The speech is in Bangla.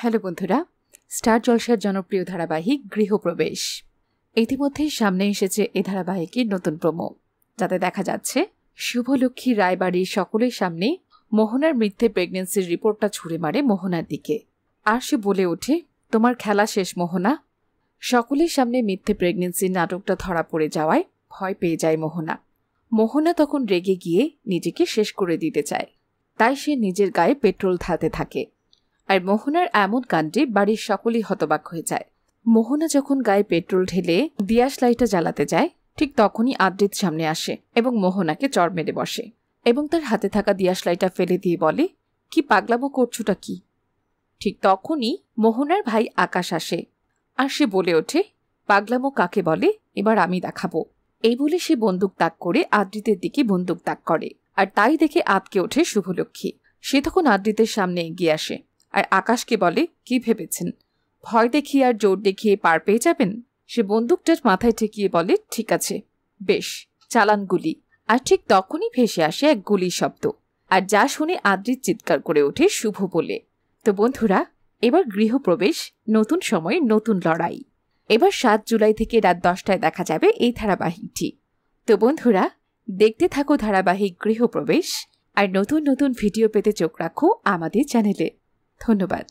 হ্যালো বন্ধুরা, স্টার জলসার জনপ্রিয় ধারাবাহিক গৃহপ্রবেশ ইতিমধ্যেই সামনে এসেছে। এই ধারাবাহিকের নতুন প্রোমো, যাতে দেখা যাচ্ছে শুভলক্ষ্মী রায়বাড়ির সকলের সামনে মোহনার মিথ্যে প্রেগনেন্সির রিপোর্টটা ছুঁড়ে মারে মোহনার দিকে। আর সে বলে ওঠে, তোমার খেলা শেষ মোহনা। সকলের সামনে মিথ্যে প্রেগনেন্সির নাটকটা ধরা পড়ে যাওয়ায় ভয় পেয়ে যায় মোহনা। মোহনা তখন রেগে গিয়ে নিজেকে শেষ করে দিতে চায়, তাই সে নিজের গায়ে পেট্রোল ঢালতে থাকে। আর মোহনার এমন কাণ্ডে বাড়ির সকলেই হতবাক হয়ে যায়। মোহনা যখন গায়ে পেট্রোল ঢেলে দিয়াশ লাইটটা জ্বালাতে যায়, ঠিক তখনই আদ্রিত সামনে আসে এবং মোহনাকে চড় মেরে বসে এবং তার হাতে থাকা দিয়াশ লাইটটা ফেলে দিয়ে বলে, কি পাগলামো করছোটা কি? ঠিক তখনই মোহনার ভাই আকাশ আসে আর সে বলে ওঠে, পাগলামো কাকে বলে এবার আমি দেখাবো। এই বলে সে বন্দুক তাক করে আদ্রিতের দিকে বন্দুক তাক করে, আর তাই দেখে আঁতকে ওঠে শুভলক্ষ্মী। সে তখন আদ্রিতের সামনে এগিয়ে আসে আর আকাশকে বলে, কি ভেবেছেন ভয় দেখিয়ে আর জোর দেখিয়ে পার পেয়ে যাবেন? সে বন্দুকটার মাথায় ঠেকিয়ে বলে, ঠিক আছে বেশ, চালান গুলি। আর ঠিক তখনই ভেসে আসে এক গুলির শব্দ, আর যা শুনে আদ্রিত চিৎকার করে ওঠে শুভ বলে। তো বন্ধুরা, এবার গৃহপ্রবেশ, নতুন সময়ে নতুন লড়াই। এবার 7 জুলাই থেকে রাত 10টায় দেখা যাবে এই ধারাবাহিকটি। তো বন্ধুরা, দেখতে থাকো ধারাবাহিক গৃহপ্রবেশ, আর নতুন নতুন ভিডিও পেতে চোখ রাখো আমাদের চ্যানেলে। ধন্যবাদ।